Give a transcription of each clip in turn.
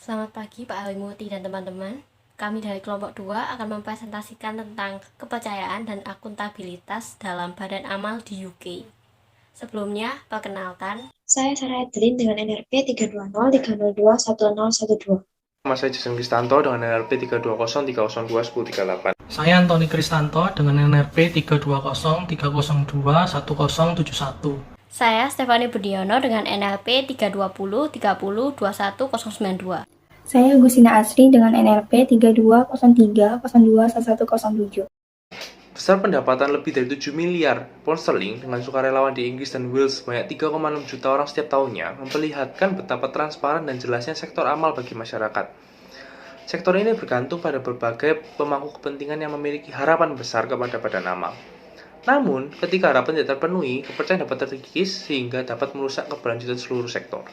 Selamat pagi Pak Halimuti dan teman-teman. Kami dari kelompok 2 akan mempresentasikan tentang kepercayaan dan akuntabilitas dalam badan amal di UK. Sebelumnya, perkenalkan. Saya Sarah Edelin dengan NRP 32030210012. Nama saya Jason Kristanto dengan NRP 32030211038. Saya Antoni Kristanto dengan NRP 32030211071. Saya Stefani Budiono dengan NLP 3203030210092. Saya Gusina Asri dengan NRP 3203021107. Besar pendapatan lebih dari 7 miliar pound sterling dengan sukarelawan di Inggris dan Wales sebanyak 3,6 juta orang setiap tahunnya memperlihatkan betapa transparan dan jelasnya sektor amal bagi masyarakat. Sektor ini bergantung pada berbagai pemangku kepentingan yang memiliki harapan besar kepada badan amal. Namun, ketika harapan tidak terpenuhi, kepercayaan dapat terkikis sehingga dapat merusak keberlanjutan seluruh sektor.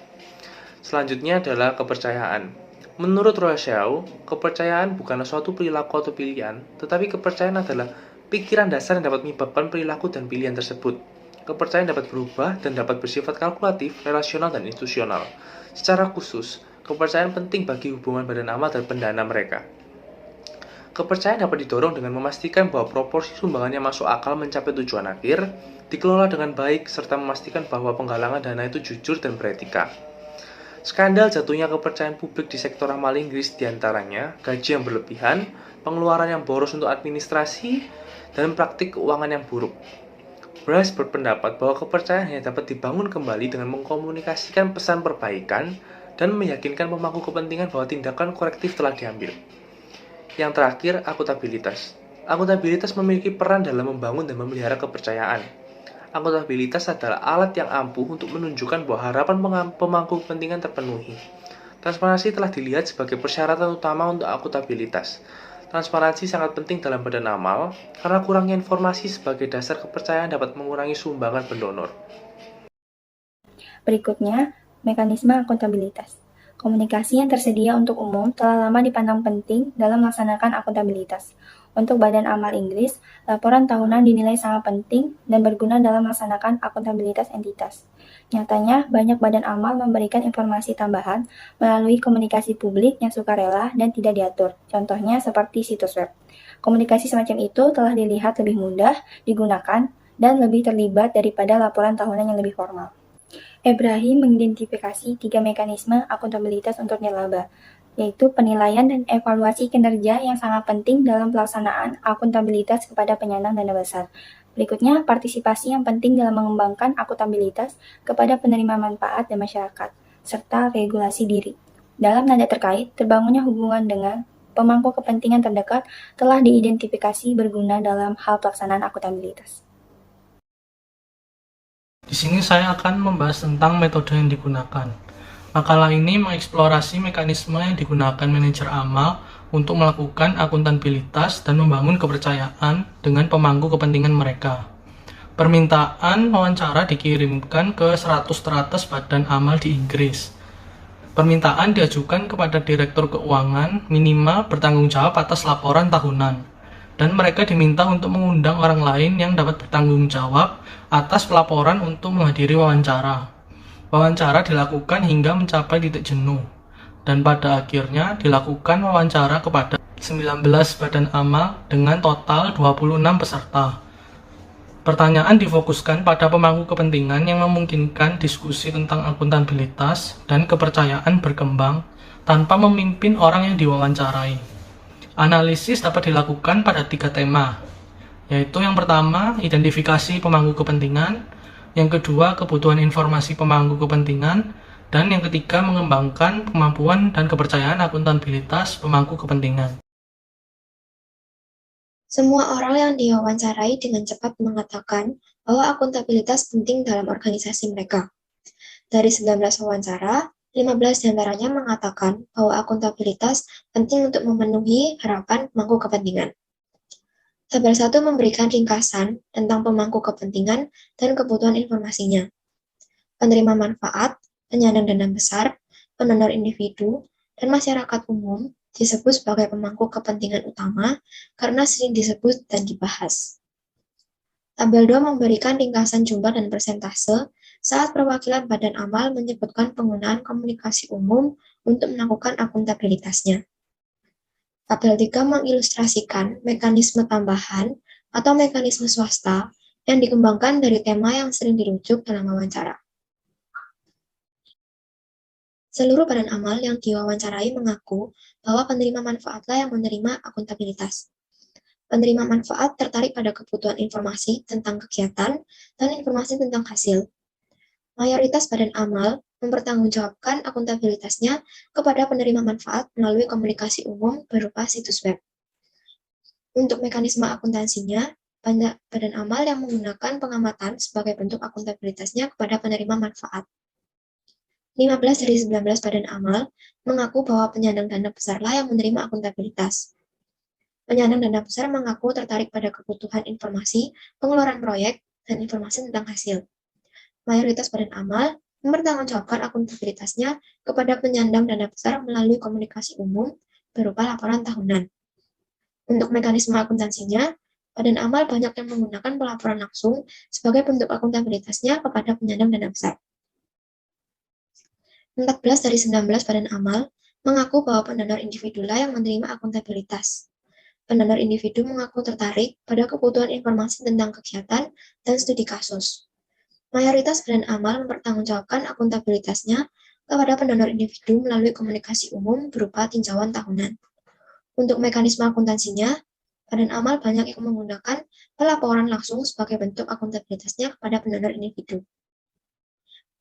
Selanjutnya adalah kepercayaan. Menurut Rousseau, kepercayaan bukanlah suatu perilaku atau pilihan, tetapi kepercayaan adalah pikiran dasar yang dapat menyebabkan perilaku dan pilihan tersebut. Kepercayaan dapat berubah dan dapat bersifat kalkulatif, relasional, dan institusional. Secara khusus, kepercayaan penting bagi hubungan badan amal dan pendana mereka. Kepercayaan dapat didorong dengan memastikan bahwa proporsi sumbangan yang masuk akal mencapai tujuan akhir, dikelola dengan baik, serta memastikan bahwa penggalangan dana itu jujur dan beretika. Skandal jatuhnya kepercayaan publik di sektor amal Inggris diantaranya gaji yang berlebihan, pengeluaran yang boros untuk administrasi, dan praktik keuangan yang buruk. Bryce berpendapat bahwa kepercayaan hanya dapat dibangun kembali dengan mengkomunikasikan pesan perbaikan dan meyakinkan pemangku kepentingan bahwa tindakan korektif telah diambil. Yang terakhir, akuntabilitas. Akuntabilitas memiliki peran dalam membangun dan memelihara kepercayaan. Akuntabilitas adalah alat yang ampuh untuk menunjukkan bahwa harapan pemangku kepentingan terpenuhi. Transparansi telah dilihat sebagai persyaratan utama untuk akuntabilitas. Transparansi sangat penting dalam badan amal, karena kurangnya informasi sebagai dasar kepercayaan dapat mengurangi sumbangan pendonor. Berikutnya, mekanisme akuntabilitas. Komunikasi yang tersedia untuk umum telah lama dipandang penting dalam melaksanakan akuntabilitas. Untuk Badan Amal Inggris, laporan tahunan dinilai sangat penting dan berguna dalam melaksanakan akuntabilitas entitas. Nyatanya, banyak badan amal memberikan informasi tambahan melalui komunikasi publik yang sukarela dan tidak diatur, contohnya seperti situs web. Komunikasi semacam itu telah dilihat lebih mudah digunakan dan lebih terlibat daripada laporan tahunan yang lebih formal. Ibrahim mengidentifikasi 3 mekanisme akuntabilitas untuk nirlaba, yaitu penilaian dan evaluasi kinerja yang sangat penting dalam pelaksanaan akuntabilitas kepada penyandang dana besar. Berikutnya, partisipasi yang penting dalam mengembangkan akuntabilitas kepada penerima manfaat dan masyarakat, serta regulasi diri. Dalam nada terkait, terbangunnya hubungan dengan pemangku kepentingan terdekat telah diidentifikasi berguna dalam hal pelaksanaan akuntabilitas. Di sini saya akan membahas tentang metode yang digunakan. Makalah ini mengeksplorasi mekanisme yang digunakan manajer amal untuk melakukan akuntabilitas dan membangun kepercayaan dengan pemangku kepentingan mereka. Permintaan wawancara dikirimkan ke 100 teratas badan amal di Inggris. Permintaan diajukan kepada direktur keuangan minimal bertanggung jawab atas laporan tahunan, dan mereka diminta untuk mengundang orang lain yang dapat bertanggung jawab atas pelaporan untuk menghadiri wawancara. Wawancara dilakukan hingga mencapai titik jenuh, dan pada akhirnya dilakukan wawancara kepada 19 badan amal dengan total 26 peserta. Pertanyaan difokuskan pada pemangku kepentingan yang memungkinkan diskusi tentang akuntabilitas dan kepercayaan berkembang tanpa memimpin orang yang diwawancarai. Analisis dapat dilakukan pada 3 tema, yaitu yang pertama, identifikasi pemangku kepentingan, yang kedua, kebutuhan informasi pemangku kepentingan, dan yang ketiga, mengembangkan kemampuan dan kepercayaan akuntabilitas pemangku kepentingan. Semua orang yang diwawancarai dengan cepat mengatakan bahwa akuntabilitas penting dalam organisasi mereka. Dari 19 wawancara, 15 diantaranya mengatakan bahwa akuntabilitas penting untuk memenuhi harapan pemangku kepentingan. Tabel 1 memberikan ringkasan tentang pemangku kepentingan dan kebutuhan informasinya. Penerima manfaat, penyandang dana besar, pendonor individu, dan masyarakat umum disebut sebagai pemangku kepentingan utama karena sering disebut dan dibahas. Tabel 2 memberikan ringkasan jumlah dan persentase saat perwakilan badan amal menyebutkan penggunaan komunikasi umum untuk melakukan akuntabilitasnya. Tabel 3 mengilustrasikan mekanisme tambahan atau mekanisme swasta yang dikembangkan dari tema yang sering dirujuk dalam wawancara. Seluruh badan amal yang diwawancarai mengaku bahwa penerima manfaatlah yang menerima akuntabilitas. Penerima manfaat tertarik pada kebutuhan informasi tentang kegiatan dan informasi tentang hasil. Mayoritas badan amal mempertanggungjawabkan akuntabilitasnya kepada penerima manfaat melalui komunikasi umum berupa situs web. Untuk mekanisme akuntansinya, banyak badan amal yang menggunakan pengamatan sebagai bentuk akuntabilitasnya kepada penerima manfaat. 15 dari 19 badan amal mengaku bahwa penyandang dana besarlah yang menerima akuntabilitas. Penyandang dana besar mengaku tertarik pada kebutuhan informasi, pengeluaran proyek, dan informasi tentang hasil. Mayoritas badan amal mempertanggungjawabkan akuntabilitasnya kepada penyandang dana besar melalui komunikasi umum berupa laporan tahunan. Untuk mekanisme akuntansinya, badan amal banyak yang menggunakan pelaporan langsung sebagai bentuk akuntabilitasnya kepada penyandang dana besar. 14 dari 19 badan amal mengaku bahwa pendonor individulah yang menerima akuntabilitas. Pendonor individu mengaku tertarik pada kebutuhan informasi tentang kegiatan dan studi kasus. Mayoritas badan amal mempertanggungjawabkan akuntabilitasnya kepada pendonor individu melalui komunikasi umum berupa tinjauan tahunan. Untuk mekanisme akuntansinya, badan amal banyak yang menggunakan pelaporan langsung sebagai bentuk akuntabilitasnya kepada pendonor individu.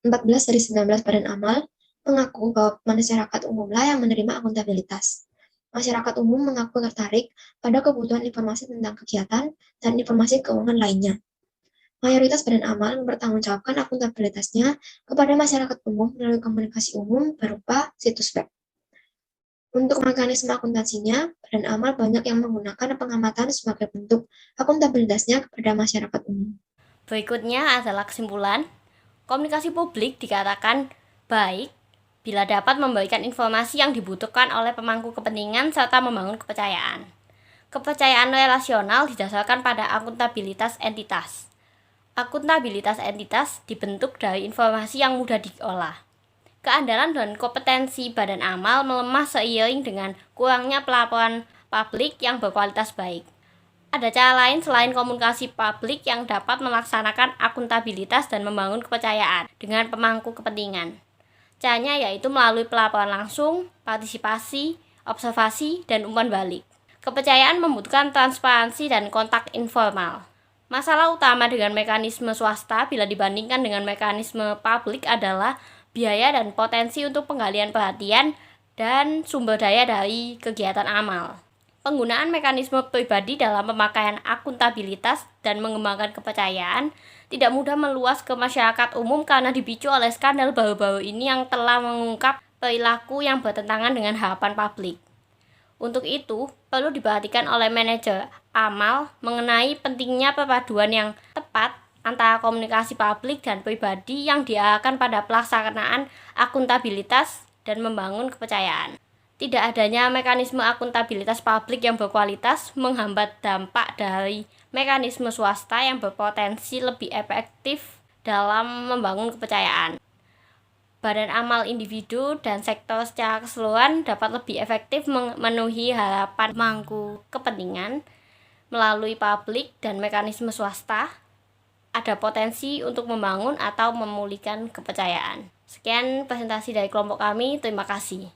14 dari 19 badan amal mengaku bahwa masyarakat umumlah yang menerima akuntabilitas. Masyarakat umum mengaku tertarik pada kebutuhan informasi tentang kegiatan dan informasi keuangan lainnya. Mayoritas badan amal mempertanggungjawabkan akuntabilitasnya kepada masyarakat umum melalui komunikasi umum berupa situs web. Untuk mekanisme akuntansinya, badan amal banyak yang menggunakan pengamatan sebagai bentuk akuntabilitasnya kepada masyarakat umum. Berikutnya adalah kesimpulan. Komunikasi publik dikatakan baik bila dapat memberikan informasi yang dibutuhkan oleh pemangku kepentingan serta membangun kepercayaan. Kepercayaan relasional didasarkan pada akuntabilitas entitas. Akuntabilitas entitas dibentuk dari informasi yang mudah diolah. Keandalan dan kompetensi badan amal melemah seiring dengan kurangnya pelaporan publik yang berkualitas baik. Ada cara lain selain komunikasi publik yang dapat melaksanakan akuntabilitas dan membangun kepercayaan dengan pemangku kepentingan. Caranya yaitu melalui pelaporan langsung, partisipasi, observasi, dan umpan balik. Kepercayaan membutuhkan transparansi dan kontak informal. Masalah utama dengan mekanisme swasta bila dibandingkan dengan mekanisme publik adalah biaya dan potensi untuk penggalian perhatian dan sumber daya dari kegiatan amal. Penggunaan mekanisme pribadi dalam pemakaian akuntabilitas dan mengembangkan kepercayaan tidak mudah meluas ke masyarakat umum karena dipicu oleh skandal baru-baru ini yang telah mengungkap perilaku yang bertentangan dengan harapan publik. Untuk itu, perlu diperhatikan oleh manajer amal mengenai pentingnya perpaduan yang tepat antara komunikasi publik dan pribadi yang diarahkan pada pelaksanaan akuntabilitas dan membangun kepercayaan. Tidak adanya mekanisme akuntabilitas publik yang berkualitas menghambat dampak dari mekanisme swasta yang berpotensi lebih efektif dalam membangun kepercayaan. Badan amal individu dan sektor secara keseluruhan dapat lebih efektif memenuhi harapan pemangku kepentingan melalui publik dan mekanisme swasta. Ada potensi untuk membangun atau memulihkan kepercayaan. Sekian presentasi dari kelompok kami, terima kasih.